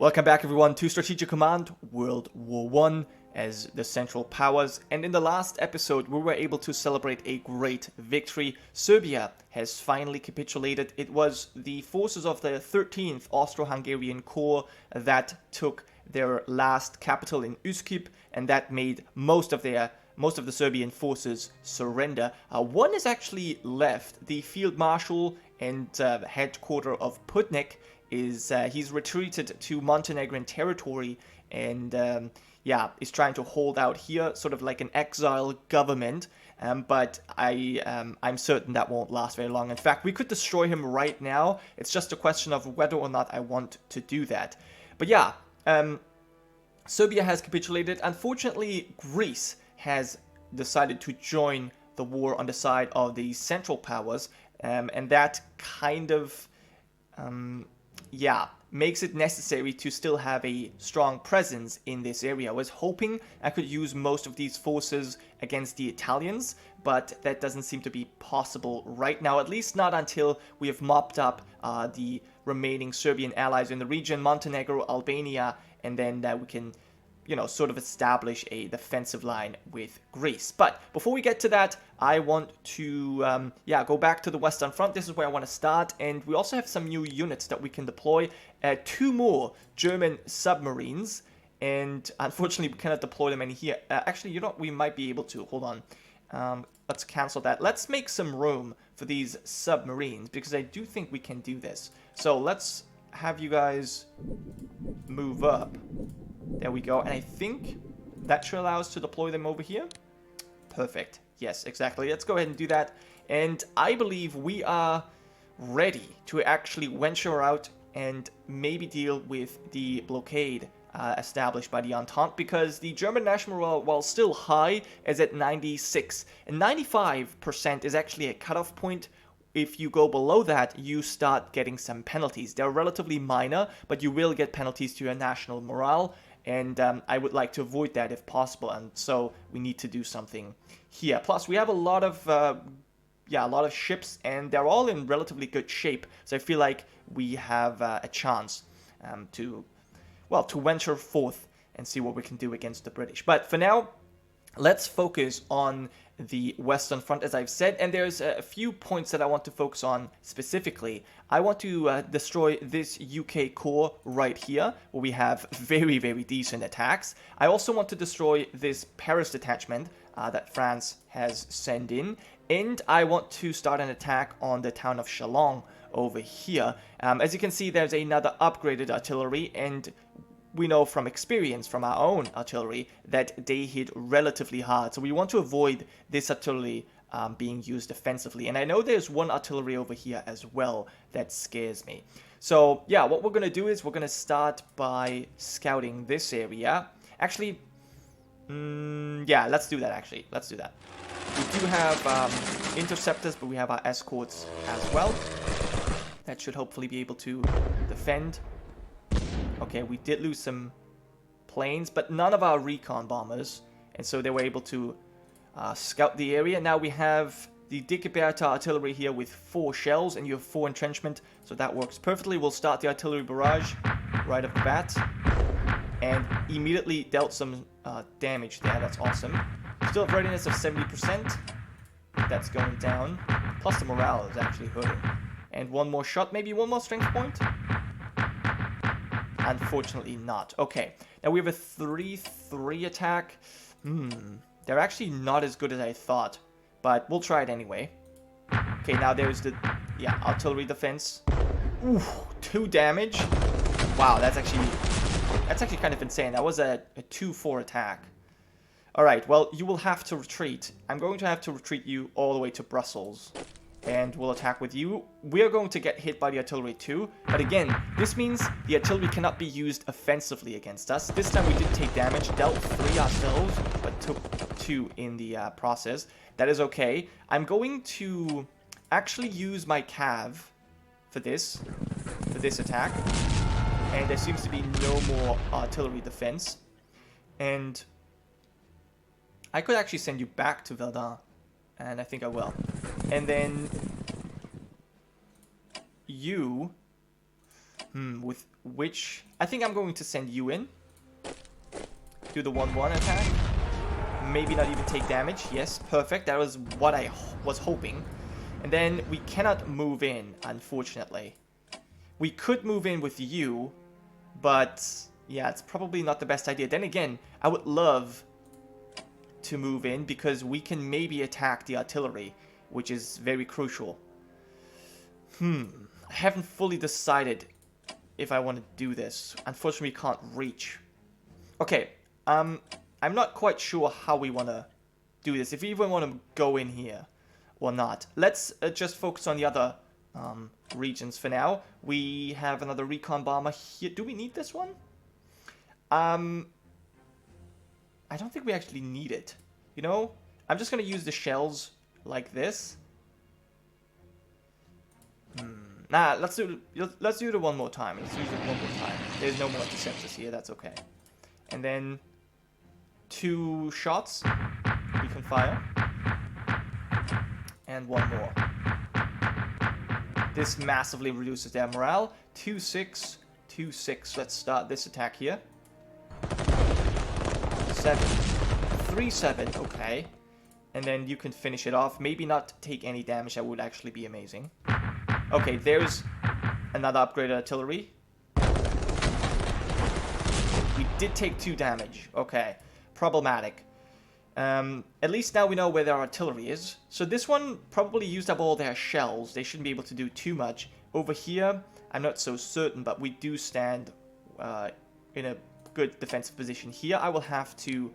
Welcome back everyone to Strategic Command World War 1 as the Central Powers, and in the last episode we were able to celebrate a great victory. Serbia has finally capitulated. It was the forces of the 13th Austro-Hungarian Corps that took their last capital in Üsküp, and that made most of the Serbian forces surrender. One is actually left. The Field Marshal and headquarter of Putnik he's retreated to Montenegrin territory and is trying to hold out here, sort of like an exile government. But I'm certain that won't last very long. In fact, we could destroy him right now. It's just a question of whether or not I want to do that. But yeah, Serbia has capitulated. Unfortunately, Greece has decided to join the war on the side of the Central Powers, and that kind of makes it necessary to still have a strong presence in this area. I was hoping I could use most of these forces against the Italians, but that doesn't seem to be possible right now, at least not until we have mopped up the remaining Serbian allies in the region, Montenegro, Albania, and then we can sort of establish a defensive line with Greece. But before we get to that, I want to, go back to the Western Front. This is where I want to start, and we also have some new units that we can deploy. 2 more German submarines, and unfortunately we cannot deploy them in here. Actually, we might be able to. Hold on. Let's cancel that. Let's make some room for these submarines, because I do think we can do this. So let's have you guys move up. There we go, and I think that should allow us to deploy them over here. Perfect. Yes, exactly. Let's go ahead and do that. And I believe we are ready to actually venture out and maybe deal with the blockade established by the Entente, because the German national morale, while still high, is at 96. And 95% is actually a cutoff point. If you go below that, you start getting some penalties. They're relatively minor, but you will get penalties to your national morale. And I would like to avoid that if possible, and so we need to do something here. Plus, we have a lot of ships, and they're all in relatively good shape. So I feel like we have a chance to venture forth and see what we can do against the British. But for now, let's focus on the Western Front, as I've said, and there's a few points that I want to focus on specifically. I want to destroy this UK core right here, where we have very, very decent attacks. I also want to destroy this Paris detachment that France has sent in, and I want to start an attack on the town of Chalon over here. As you can see, there's another upgraded artillery, and we know from experience from our own artillery that they hit relatively hard. So we want to avoid this artillery being used offensively. And I know there's one artillery over here as well that scares me. So yeah, what we're going to do is we're going to start by scouting this area. Actually, let's do that actually. Let's do that. We do have interceptors, but we have our escorts as well. That should hopefully be able to defend. Okay, we did lose some planes, but none of our recon bombers, and so they were able to scout the area. Now we have the Dickeberta artillery here with 4 shells, and you have 4 entrenchment, so that works perfectly. We'll start the artillery barrage right off the bat, and immediately dealt some damage there. That's awesome. Still have readiness of 70%. That's going down. Plus the morale is actually hurting. And one more shot, maybe one more strength point? Unfortunately not. Okay, now we have a 3-3 attack. They're actually not as good as I thought, but we'll try it anyway. Okay, now there's the artillery defense. Ooh, 2 damage. Wow, that's actually kind of insane. That was a 2-4 attack. Alright, well, you will have to retreat. I'm going to have to retreat you all the way to Brussels, and we'll attack with you. We are going to get hit by the artillery too, but again, this means the artillery cannot be used offensively against us. This time we did take damage, dealt 3 ourselves, but took 2 in the process. That is okay. I'm going to actually use my cav for this attack, and there seems to be no more artillery defense. And I could actually send you back to Verdun, and I think I will. And then you with which I think I'm going to send you in. Do the 1-1 attack. Maybe not even take damage. Yes, perfect. That was what I was hoping. And then we cannot move in, unfortunately. We could move in with you, but yeah, it's probably not the best idea. Then again, I would love to move in because we can maybe attack the artillery, which is very crucial. I haven't fully decided if I want to do this. Unfortunately, we can't reach. Okay, I'm not quite sure how we want to do this. If we even want to go in here or not. Let's just focus on the other regions for now. We have another recon bomber here. Do we need this one? I don't think we actually need it. You know, I'm just going to use the shells like this. Nah, let's do it one more time. Let's use it one more time. There's no more interceptors here. That's okay. And then 2 shots we can fire. And 1 more. This massively reduces their morale. 2-6, 2-6. Let's start this attack here. 7, 3-7. Okay. And then you can finish it off. Maybe not take any damage. That would actually be amazing. Okay, there's another upgraded artillery. We did take 2 damage. Okay. Problematic. At least now we know where their artillery is. So this one probably used up all their shells. They shouldn't be able to do too much. Over here, I'm not so certain, but we do stand in a good defensive position. Here, I will have to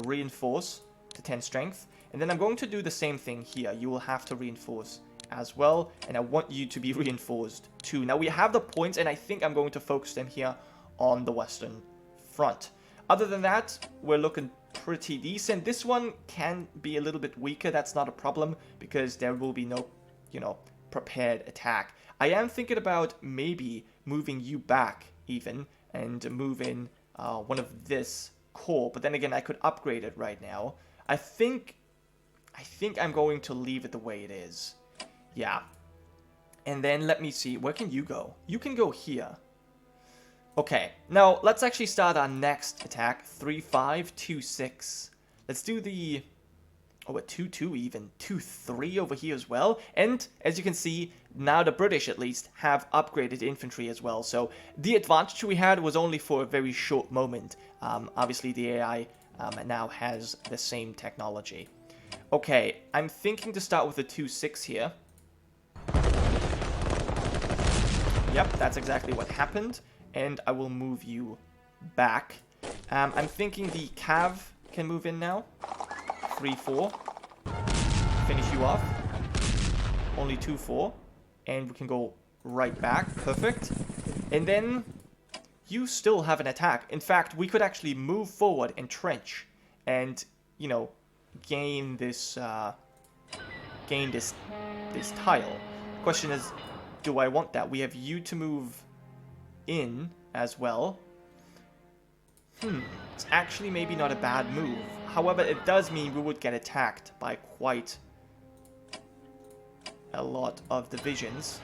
reinforce to 10 strength. And then I'm going to do the same thing here. You will have to reinforce as well. And I want you to be reinforced too. Now, we have the points, and I think I'm going to focus them here on the Western Front. Other than that, we're looking pretty decent. This one can be a little bit weaker. That's not a problem because there will be no, you know, prepared attack. I am thinking about maybe moving you back even and moving one of this corps. But then again, I could upgrade it right now. I think I'm going to leave it the way it is. Yeah. And then let me see. Where can you go? You can go here. Okay, now let's actually start our next attack. 3-5, 2-6. Let's do the... Oh, a 2-2 even. 2-3 over here as well. And, as you can see, now the British, at least, have upgraded infantry as well. So, the advantage we had was only for a very short moment. Obviously, the AI now has the same technology. Okay, I'm thinking to start with a 2-6 here. Yep, that's exactly what happened. And I will move you back. I'm thinking the Cav can move in now. 3-4. Finish you off. Only 2-4. And we can go right back. Perfect. And then you still have an attack. In fact, we could actually move forward and trench. And, you know, gain this this tile. Question is, do I want that? We have you to move in as well. It's actually maybe not a bad move. However, it does mean we would get attacked by quite a lot of divisions.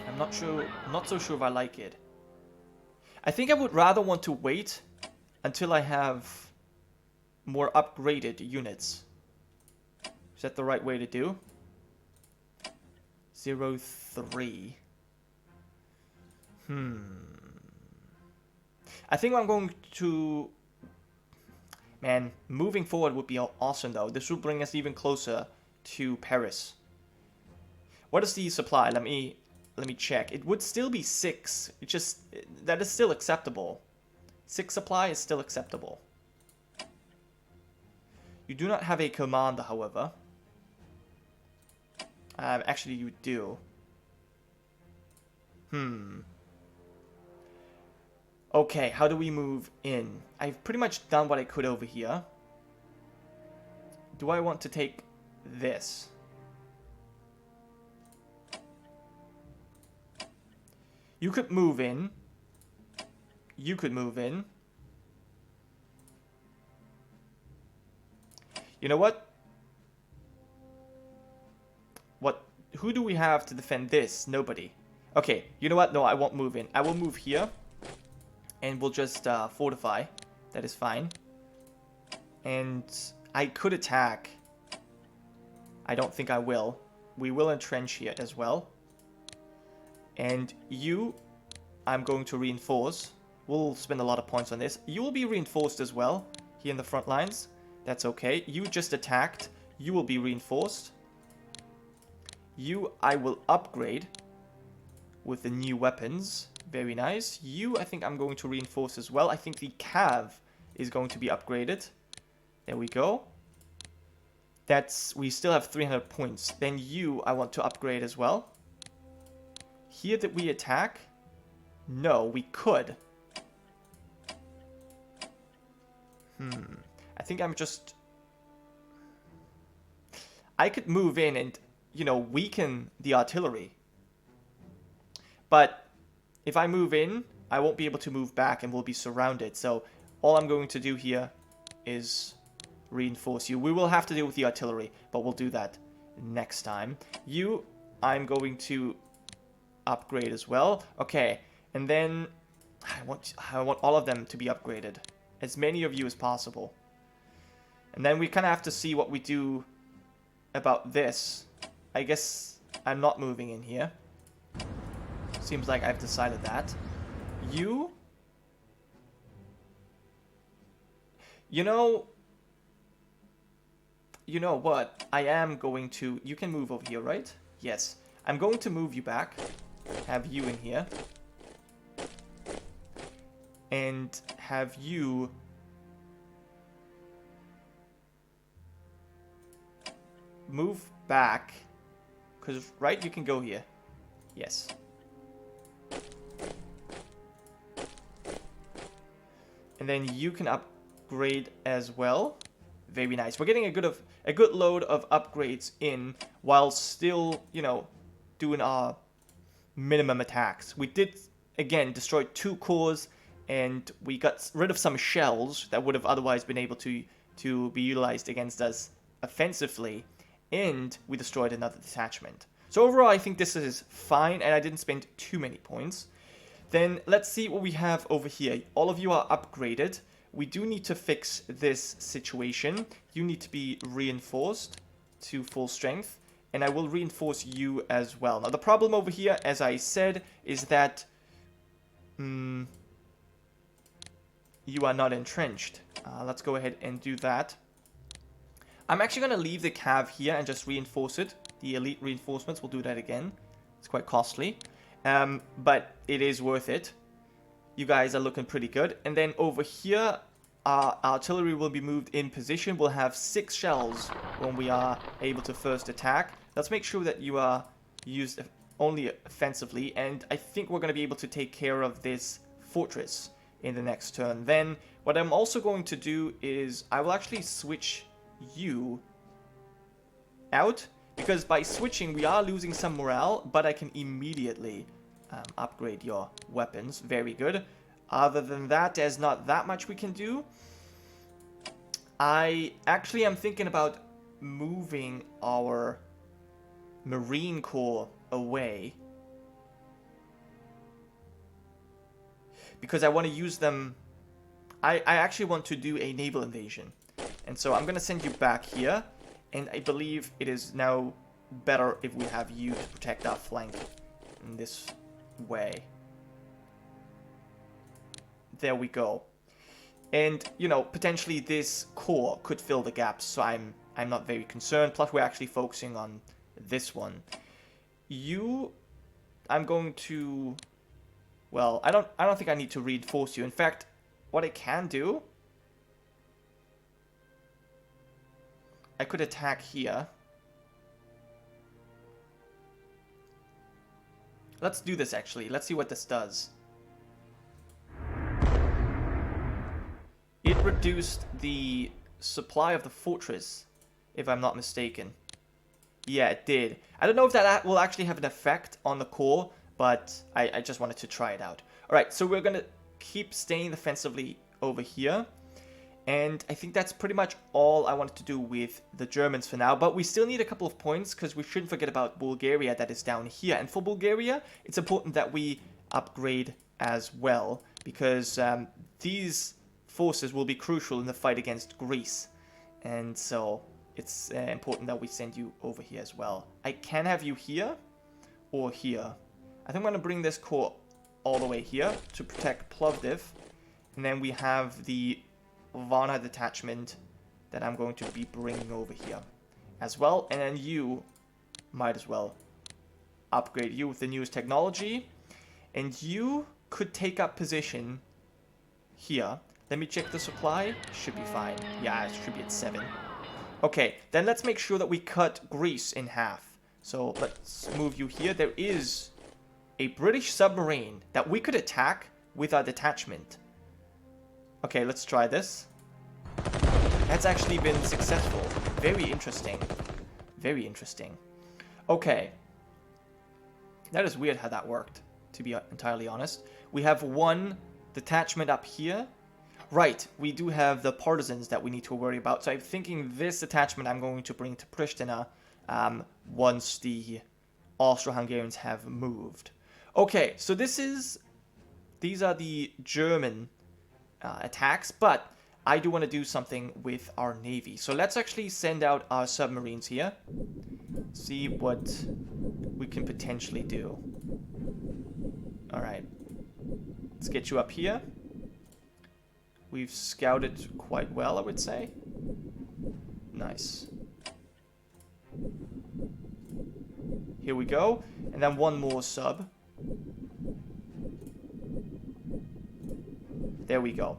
I'm not so sure if I like it. I think I would rather want to wait until I have more upgraded units. Is that the right way to do? 0-3. I think I'm going to... Man, moving forward would be awesome though. This will bring us even closer to Paris. What is the supply? Let me check. It would still be 6. It just... That is still acceptable. 6 supply is still acceptable. You do not have a commander, however. Actually, you do. Okay, how do we move in? I've pretty much done what I could over here. Do I want to take this? You could move in. You could move in. You know what? Who do we have to defend this? Nobody. Okay, you know what? No, I won't move in. I will move here. And we'll just fortify. That is fine. And I could attack. I don't think I will. We will entrench here as well. And you, I'm going to reinforce. We'll spend a lot of points on this. You will be reinforced as well here in the front lines. That's okay. You just attacked. You will be reinforced. You, I will upgrade with the new weapons. Very nice. You, I think I'm going to reinforce as well. I think the cav is going to be upgraded. There we go. We still have 300 points. Then you, I want to upgrade as well. Here that we attack? No, we could. I think I'm just... I could move in and, you know, weaken the artillery. But if I move in, I won't be able to move back and we'll be surrounded. So all I'm going to do here is reinforce you. We will have to deal with the artillery, but we'll do that next time. You, I'm going to upgrade as well. Okay, and then I want all of them to be upgraded. As many of you as possible. And then we kind of have to see what we do about this. I guess I'm not moving in here. Seems like I've decided that. You know what? I am going to... You can move over here, right? Yes. I'm going to move you back. Have you in here. And have you... move back. Because, right, you can go here. Yes. And then you can upgrade as well. Very nice. We're getting a good load of upgrades in while still, you know, doing our minimum attacks. We did, again, destroy 2 cores, and we got rid of some shells that would have otherwise been able to be utilized against us offensively, and we destroyed another detachment. So overall, I think this is fine, and I didn't spend too many points. Then let's see what we have over here. All of you are upgraded. We do need to fix this situation. You need to be reinforced to full strength, and I will reinforce you as well. Now the problem over here, as I said, is that you are not entrenched. Let's go ahead and do that. I'm actually going to leave the cav here and just reinforce it. The elite reinforcements, we'll do that again. It's quite costly, but it is worth it. You guys are looking pretty good. And then over here, our artillery will be moved in position. We'll have 6 shells when we are able to first attack. Let's make sure that you are used only offensively. And I think we're going to be able to take care of this fortress in the next turn. Then what I'm also going to do is I will actually switch you out. Because by switching, we are losing some morale, but I can immediately upgrade your weapons. Very good. Other than that, there's not that much we can do. I actually am thinking about moving our Marine Corps away. Because I want to use them... I actually want to do a naval invasion. And so I'm going to send you back here. And I believe it is now better if we have you to protect our flank in this way. There we go. And, you know, potentially this core could fill the gaps, so I'm not very concerned. Plus, we're actually focusing on this one. You, I'm going to... Well, I don't think I need to reinforce you. In fact, what I can do... I could attack here. Let's do this, actually. Let's see what this does. It reduced the supply of the fortress, if I'm not mistaken. Yeah, it did. I don't know if that will actually have an effect on the core, but I just wanted to try it out. Alright, so we're going to keep staying defensively over here. And I think that's pretty much all I wanted to do with the Germans for now. But we still need a couple of points because we shouldn't forget about Bulgaria that is down here. And for Bulgaria, it's important that we upgrade as well, because these forces will be crucial in the fight against Greece. And so it's important that we send you over here as well. I can have you here or here. I think I'm going to bring this corps all the way here to protect Plovdiv. And then we have the Varna detachment that I'm going to be bringing over here as well. And then you might as well upgrade you with the newest technology. And you could take up position here. Let me check the supply. Should be fine. Yeah, it should be at 7. Okay, then let's make sure that we cut Greece in half. So let's move you here. There is a British submarine that we could attack with our detachment. Okay, let's try this. That's actually been successful. Very interesting. Very interesting. Okay. That is weird how that worked, to be entirely honest. We have one detachment up here. Right, we do have the partisans that we need to worry about. So I'm thinking this detachment I'm going to bring to Pristina once the Austro-Hungarians have moved. Okay, so these are the German attacks, but I do want to do something with our navy. So let's actually send out our submarines here. See what we can potentially do. Alright. Let's get you up here. We've scouted quite well, I would say. Nice. Here we go. And then one more sub. There we go.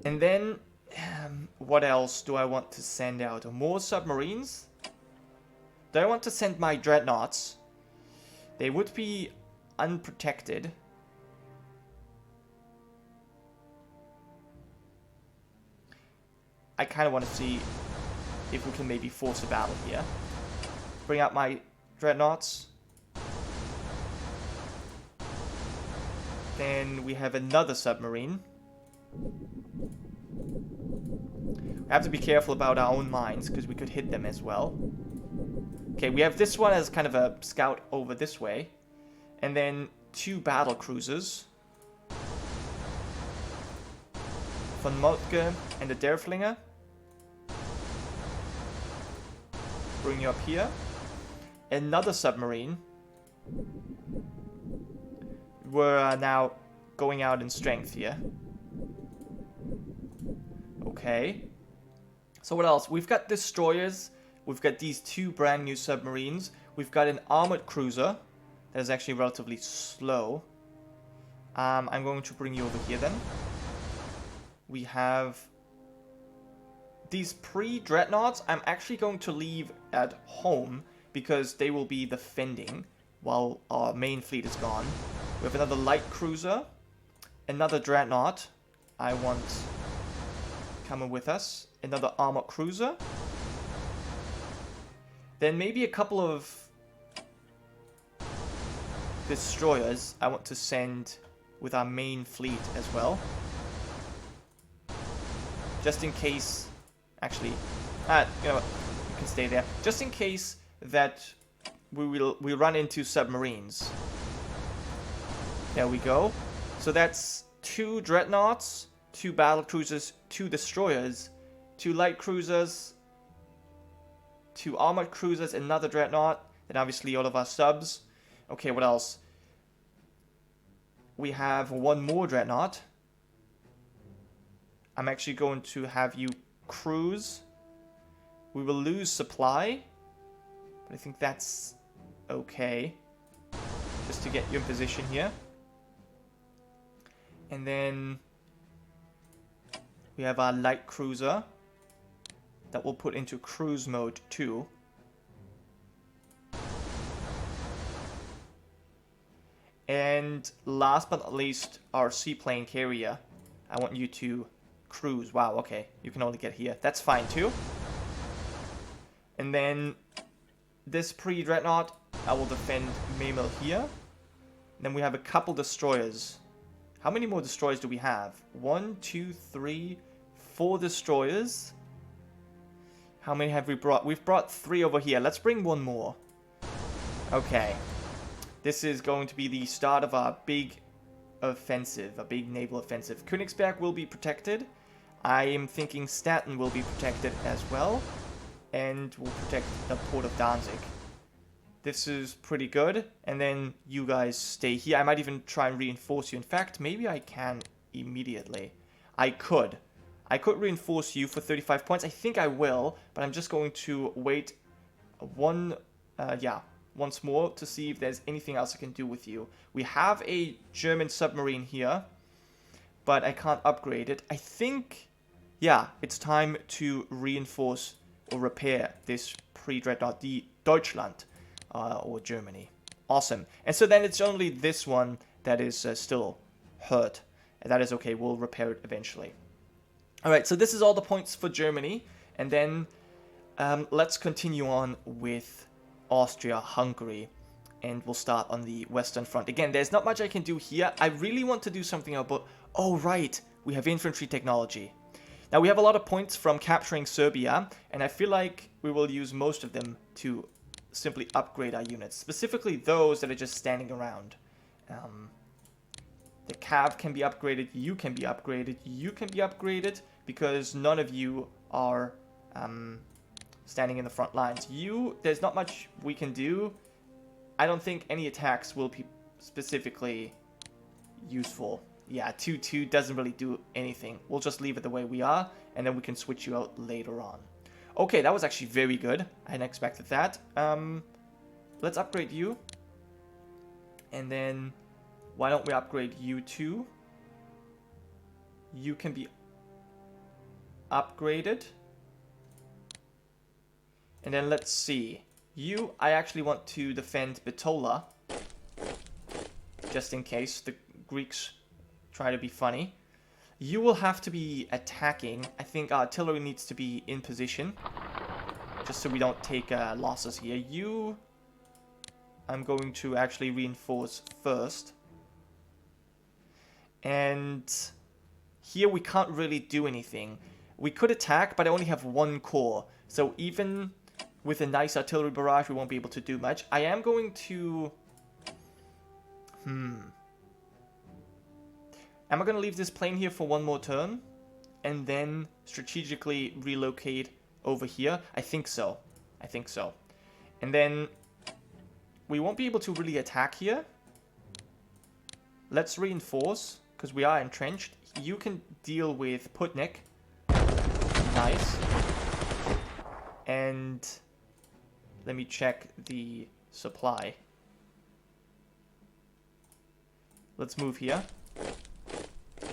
And then, what else do I want to send out? More submarines? Do I want to send my dreadnoughts? They would be unprotected. I kind of want to see if we can maybe force a battle here. Bring out my dreadnoughts. Then we have another submarine. We have to be careful about our own mines because we could hit them as well. Okay, we have this one as kind of a scout over this way. And then 2 battle cruisers. Von Moltke and the Derflinger. Bring you up here. Another submarine. We're now going out in strength here. Okay. So what else? We've got destroyers. We've got these 2 brand new submarines. We've got an armored cruiser that is actually relatively slow. I'm going to bring you over here then. We have these pre-dreadnoughts. I'm actually going to leave at home because they will be defending while our main fleet is gone. We have another light cruiser, another dreadnought. I want coming with us. Another armored cruiser. Then maybe a couple of destroyers I want to send with our main fleet as well. Just in case, actually, you know what, you can stay there. Just in case that we run into submarines. There we go. So that's 2 dreadnoughts, 2 battle cruisers, 2 destroyers, 2 light cruisers, 2 armored cruisers, another dreadnought, and obviously all of our subs. Okay, what else? We have 1 more dreadnought. I'm actually going to have you cruise. We will lose supply, but I think that's okay. Just to get you in position here. And then we have our light cruiser that we'll put into cruise mode too. And last but not least, our seaplane carrier. I want you to cruise. Wow, okay. You can only get here. That's fine too. And then this pre-dreadnought, I will defend Memel here. Then we have a couple destroyers. How many more destroyers do we have? 1, 2, 3, 4 destroyers. How many have we brought? We've brought 3 over here. Let's bring 1 more. Okay. This is going to be the start of our big offensive, a big naval offensive. Königsberg will be protected. I am thinking Staten will be protected as well. And will protect the port of Danzig. This is pretty good. And then you guys stay here. I might even try and reinforce you. In fact, maybe I can immediately. I could reinforce you for 35 points. I think I will, but I'm just going to wait once more to see if there's anything else I can do with you. We have a German submarine here, but I can't upgrade it. I think, yeah, it's time to reinforce or repair this pre-dreadnought, the Deutschland, or Germany. Awesome. And so then it's only this one that is still hurt. And that is okay. We'll repair it eventually. Alright, so this is all the points for Germany. And then let's continue on with Austria-Hungary. And we'll start on the Western Front. Again, there's not much I can do here. I really want to do something about... Oh, right. We have infantry technology. Now, we have a lot of points from capturing Serbia. And I feel like we will use most of them to simply upgrade our units. Specifically those that are just standing around. The Cav can be upgraded, you can be upgraded, you can be upgraded, because none of you are standing in the front lines. There's not much we can do. I don't think any attacks will be specifically useful. Yeah, 2-2 doesn't really do anything. We'll just leave it the way we are, and then we can switch you out later on. Okay, that was actually very good. I hadn't expected that. Let's upgrade you. And then... why don't we upgrade you too? You can be upgraded. And then let's see. I actually want to defend Bitola. Just in case the Greeks try to be funny. You will have to be attacking. I think artillery needs to be in position. Just so we don't take losses here. I'm going to actually reinforce first. And here we can't really do anything. We could attack, but I only have 1 corps. So even with a nice artillery barrage, we won't be able to do much. I am going to... Am I going to leave this plane here for 1 more turn? And then strategically relocate over here? I think so. I think so. And then we won't be able to really attack here. Let's reinforce, because we are entrenched. You can deal with Putnik. Nice. And let me check the supply. Let's move here.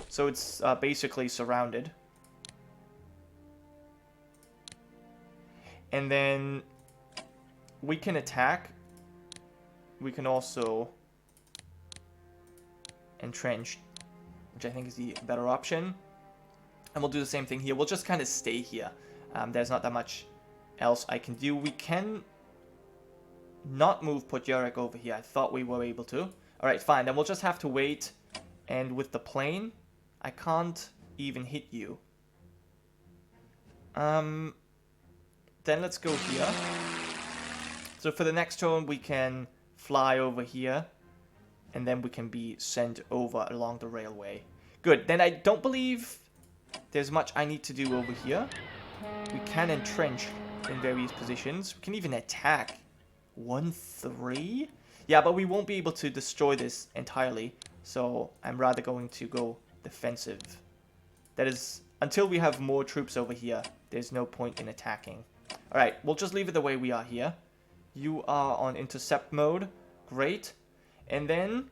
So it's basically surrounded. And then we can attack. We can also entrench, which I think is the better option. And we'll do the same thing here. We'll just kind of stay here. There's not that much else I can do. We can not move Podgoric over here. I thought we were able to. Alright, fine. Then we'll just have to wait. And with the plane, I can't even hit you. Then let's go here. So for the next turn, we can fly over here. And then we can be sent over along the railway. Good. Then I don't believe there's much I need to do over here. We can entrench in various positions. We can even attack. 1-3? Yeah, but we won't be able to destroy this entirely. So I'm rather going to go defensive. That is, until we have more troops over here, there's no point in attacking. Alright, we'll just leave it the way we are here. You are on intercept mode. Great. And then,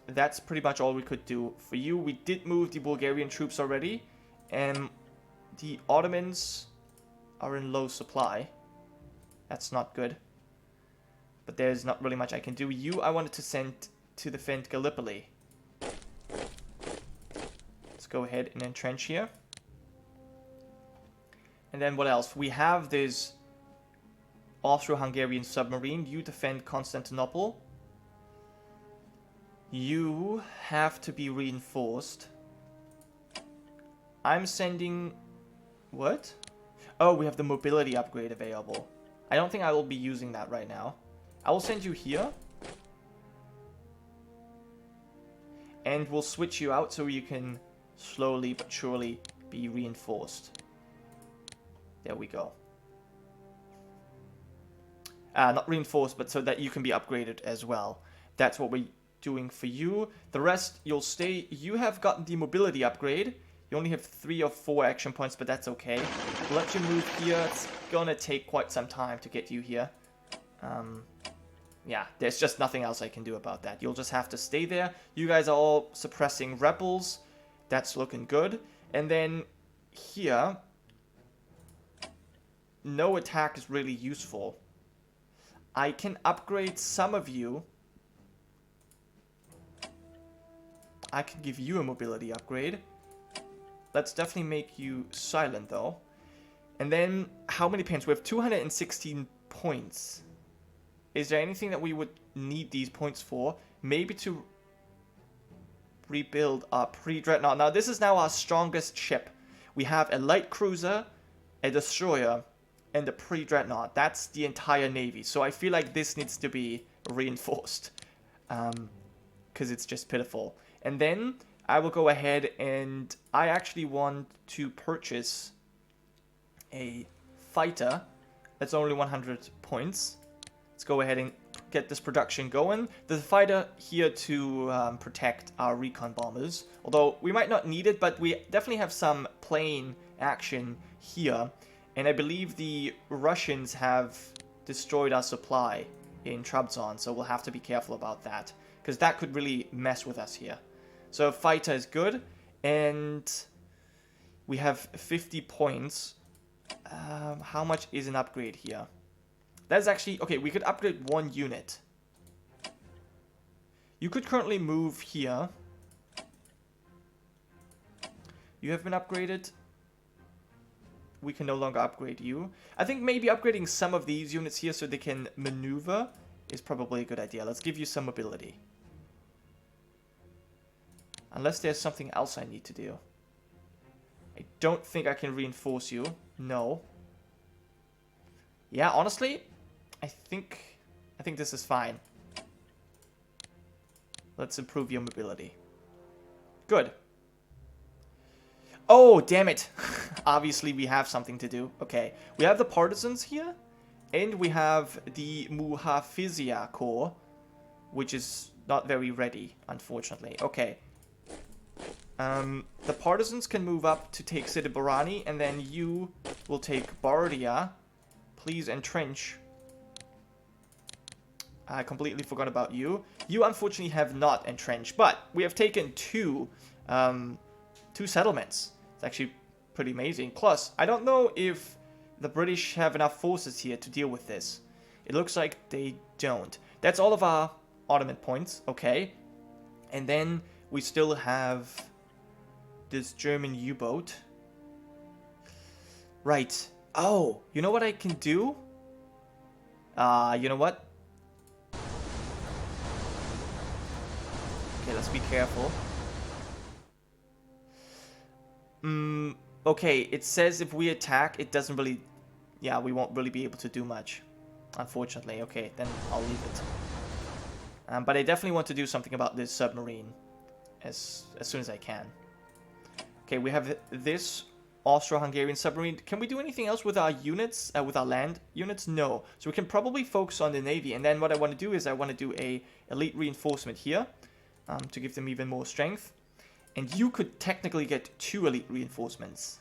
that's pretty much all we could do for you. We did move the Bulgarian troops already. And the Ottomans are in low supply. That's not good. But there's not really much I can do. I wanted to send to defend Gallipoli. Let's go ahead and entrench here. And then what else? We have this Austro-Hungarian submarine. You defend Constantinople. You have to be reinforced. I'm sending... What? Oh, we have the mobility upgrade available. I don't think I will be using that right now. I will send you here. And we'll switch you out so you can slowly but surely be reinforced. There we go. Not reinforced, but so that you can be upgraded as well. That's what we're doing for you. The rest, you'll stay. You have gotten the mobility upgrade. You only have 3 or 4 action points, but that's okay. We'll let you move here. It's gonna take quite some time to get you here. Yeah, there's just nothing else I can do about that. You'll just have to stay there. You guys are all suppressing rebels. That's looking good. And then here, no attack is really useful. I can upgrade some of you. I can give you a mobility upgrade. Let's definitely make you silent, though. And then, how many points? We have 216 points. Is there anything that we would need these points for? Maybe to rebuild our pre-dreadnought. Now, this is now our strongest ship. We have a light cruiser, a destroyer, and a pre-dreadnought. That's the entire navy. So I feel like this needs to be reinforced. Because it's just pitiful. And then I will go ahead and I actually want to purchase a fighter. That's only 100 points. Let's go ahead and get this production going. The fighter here to protect our recon bombers. Although we might not need it, but we definitely have some plane action here. And I believe the Russians have destroyed our supply in Trabzon, so we'll have to be careful about that. Because that could really mess with us here. So fighter is good, and we have 50 points. How much is an upgrade here? That's actually... Okay, we could upgrade 1 unit. You could currently move here. You have been upgraded. We can no longer upgrade you. I think maybe upgrading some of these units here so they can maneuver is probably a good idea. Let's give you some mobility. Unless there's something else I need to do. I don't think I can reinforce you. No. Yeah, honestly, I think this is fine. Let's improve your mobility. Good. Oh, damn it. Obviously, we have something to do. Okay. We have the partisans here. And we have the Muhafizia Corps. Which is not very ready, unfortunately. Okay. The partisans can move up to take Sidi Barani. And then you will take Bardia. Please entrench. I completely forgot about you. You, unfortunately, have not entrenched. But we have taken two settlements. It's actually pretty amazing. Plus, I don't know if the British have enough forces here to deal with this. It looks like they don't. That's all of our Ottoman points. Okay. And then we still have this German U-boat. Right. Oh, you know what I can do? You know what? Okay, let's be careful. Okay, it says if we attack, it doesn't really... Yeah, we won't really be able to do much. Unfortunately. Okay, then I'll leave it. But I definitely want to do something about this submarine. As soon as I can. Okay, we have this Austro-Hungarian submarine. Can we do anything else with our units? With our land units? No. So we can probably focus on the navy. And then what I want to do is I want to do a elite reinforcement here. To give them even more strength. And you could technically get 2 elite reinforcements.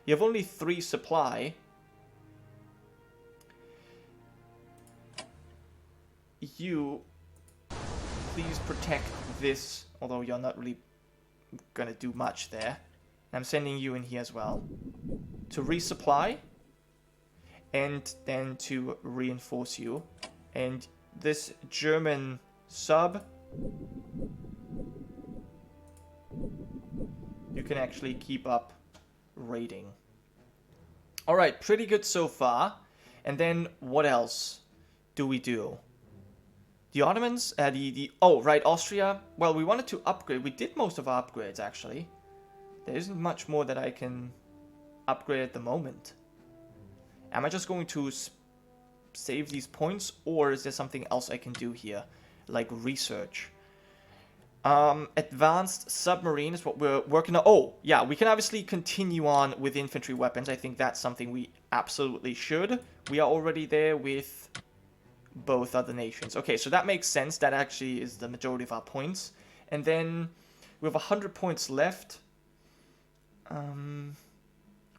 You have only 3 supply. You, please protect this, although you're not really gonna do much there. I'm sending you in here as well. To resupply. And then to reinforce you. And this German sub... You can actually keep up raiding. Alright, pretty good so far. And then what else do we do? The Ottomans, oh, right, Austria. Well, we wanted to upgrade. We did most of our upgrades, actually. There isn't much more that I can upgrade at the moment. Am I just going to save these points, or is there something else I can do here, like research? Advanced submarine is what we're working on. Oh, yeah, we can obviously continue on with infantry weapons. I think that's something we absolutely should. We are already there with both other nations. Okay, so that makes sense. That actually is the majority of our points. And then we have 100 points left.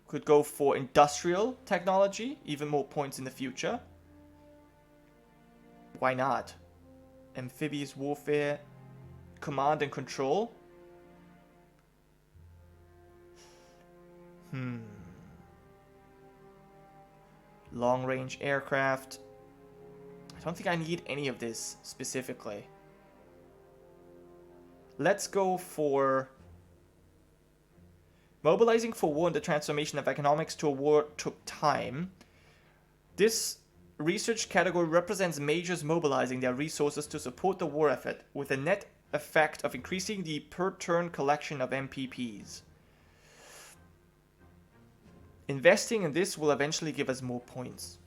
Could go for industrial technology, even more points in the future. Why not? Amphibious warfare, command and control. Long-range aircraft. I don't think I need any of this specifically. Let's go for mobilizing for war and the transformation of economics to a war took time. This research category represents majors mobilizing their resources to support the war effort, with a net effect of increasing the per-turn collection of MPPs. Investing in this will eventually give us more points.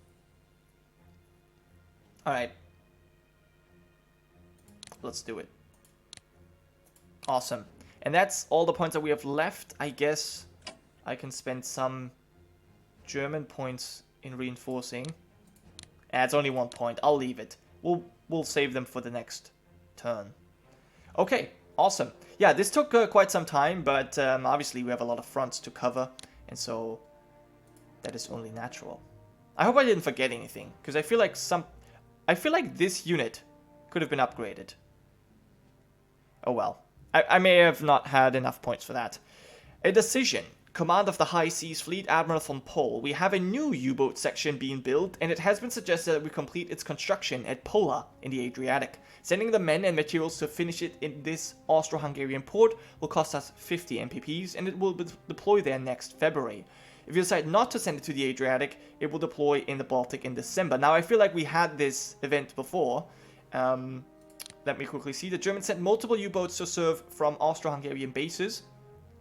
Alright. Let's do it. Awesome. And that's all the points that we have left. I guess I can spend some German points in reinforcing. It's only 1 point. I'll leave it. We'll save them for the next turn. Okay, awesome. Yeah, this took quite some time, but obviously we have a lot of fronts to cover, and so that is only natural. I hope I didn't forget anything, because I feel like this unit could have been upgraded. Oh well. I may have not had enough points for that. A decision. Command of the High Seas Fleet, Admiral von Pohl. We have a new U-boat section being built, and it has been suggested that we complete its construction at Pola in the Adriatic. Sending the men and materials to finish it in this Austro-Hungarian port will cost us 50 MPPs, and it will deploy there next February. If you decide not to send it to the Adriatic, it will deploy in the Baltic in December. Now, I feel like we had this event before. Let me quickly see. The Germans sent multiple U-boats to serve from Austro-Hungarian bases,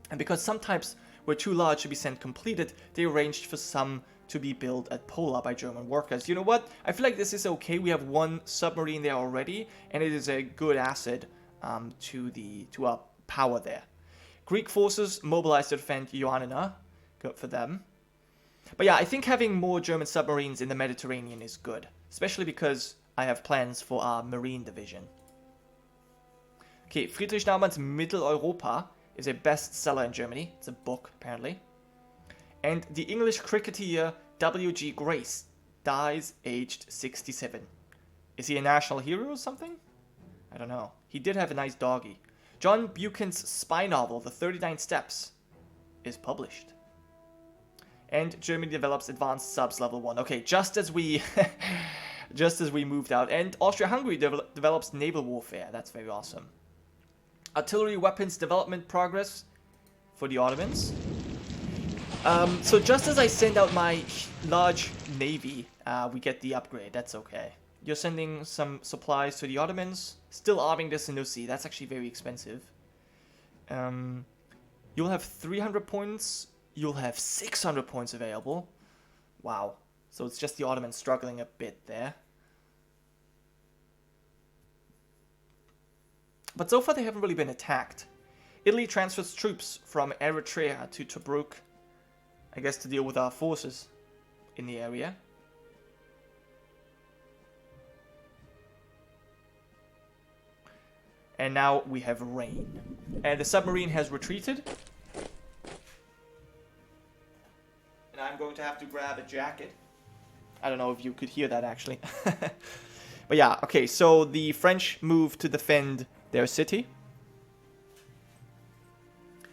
and because some types were too large to be sent completed, they arranged for some to be built at Pola by German workers. You know what? I feel like this is okay. We have one submarine there already, and it is a good asset to our power there. Greek forces mobilized to defend Ioannina. Good for them. But yeah, I think having more German submarines in the Mediterranean is good, especially because I have plans for our marine division. Okay, Friedrich Naumann's Mitteleuropa is a bestseller in Germany. It's a book, apparently. And the English cricketer WG Grace dies aged 67. Is he a national hero or something? I don't know. He did have a nice doggy. John Buchan's spy novel, The 39 Steps, is published. And Germany develops advanced subs level 1. Okay, just as we moved out. And Austria-Hungary develops naval warfare. That's very awesome. Artillery weapons development progress for the Ottomans. So just as I send out my large navy, we get the upgrade. That's okay. You're sending some supplies to the Ottomans. Still arming the Senussi. That's actually very expensive. You'll have 300 points. You'll have 600 points available. Wow. So it's just the Ottomans struggling a bit there. But so far they haven't really been attacked. Italy transfers troops from Eritrea to Tobruk, I guess to deal with our forces in the area. And now we have rain. And the submarine has retreated. And I'm going to have to grab a jacket. I don't know if you could hear that actually. But yeah, okay, so the French move to defend their city.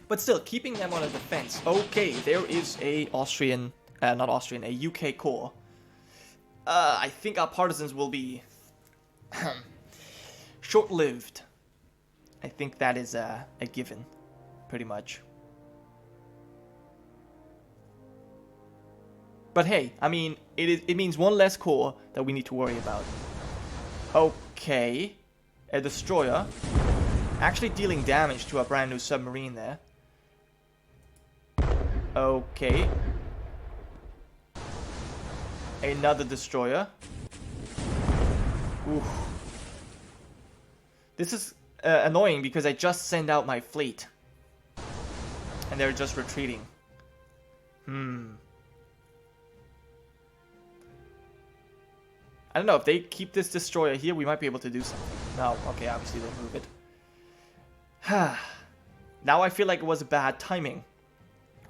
But still, keeping them on a defense. Okay, there is a a UK corps. I think our partisans will be short-lived. I think that is a given, pretty much. But hey, I mean, it means one less corps that we need to worry about. Okay. A destroyer. Actually dealing damage to a brand new submarine there. Okay. Another destroyer. Oof. This is annoying because I just sent out my fleet. And they're just retreating. I don't know, if they keep this destroyer here, we might be able to do something. No, okay, obviously they move it. Now I feel like it was bad timing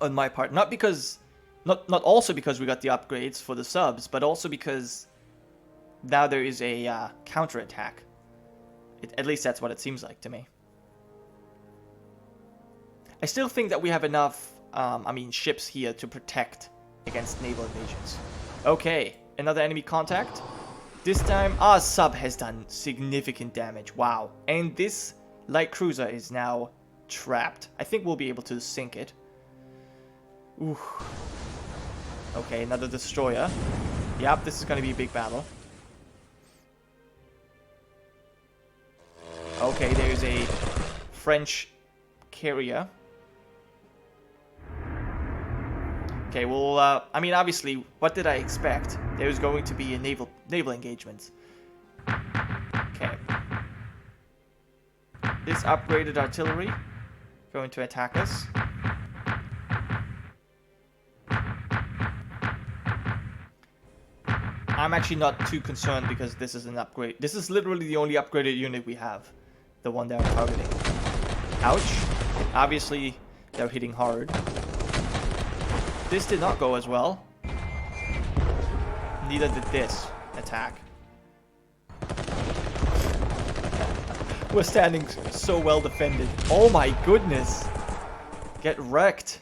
on my part. Not because... Not also because we got the upgrades for the subs, but also because now there is a counterattack. At least that's what it seems like to me. I still think that we have enough, ships here to protect against naval invasions. Okay, another enemy contact. This time, our sub has done significant damage. Wow. And this light cruiser is now trapped. I think we'll be able to sink it. Ooh. Okay, another destroyer. Yep, this is going to be a big battle. Okay, there's a French carrier. Okay, well, obviously, what did I expect? There's going to be a naval engagement. Okay. This upgraded artillery going to attack us. I'm actually not too concerned because this is an upgrade. This is literally the only upgraded unit we have. The one they're targeting. Ouch. Obviously, they're hitting hard. This did not go as well. Neither did this attack. We're standing so well defended. Oh my goodness. Get wrecked.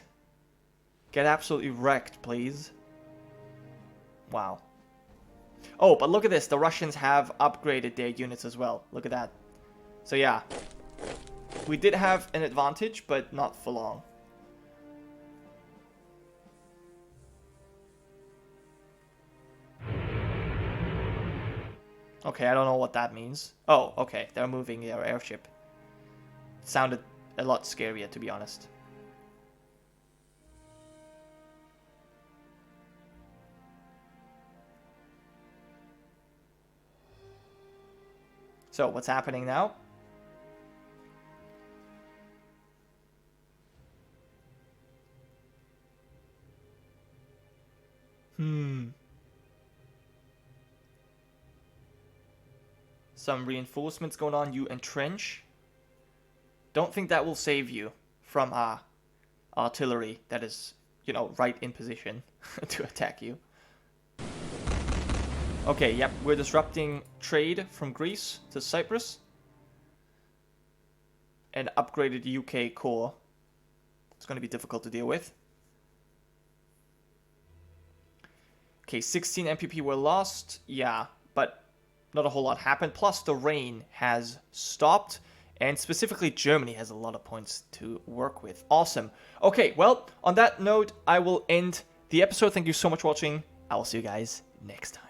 Get absolutely wrecked, please. Wow. Oh, but look at this. The Russians have upgraded their units as well. Look at that. So yeah. We did have an advantage, but not for long. Okay, I don't know what that means. Oh, okay. They're moving their airship. It sounded a lot scarier, to be honest. So, what's happening now? Some reinforcements going on. You entrench. Don't think that will save you from our artillery that is, you know, right in position to attack you. Okay, yep, we're disrupting trade from Greece to Cyprus. And upgraded UK core. It's going to be difficult to deal with. Okay, 16 MPP were lost. Yeah, but not a whole lot happened. Plus, the rain has stopped. And specifically, Germany has a lot of points to work with. Awesome. Okay, well, on that note, I will end the episode. Thank you so much for watching. I will see you guys next time.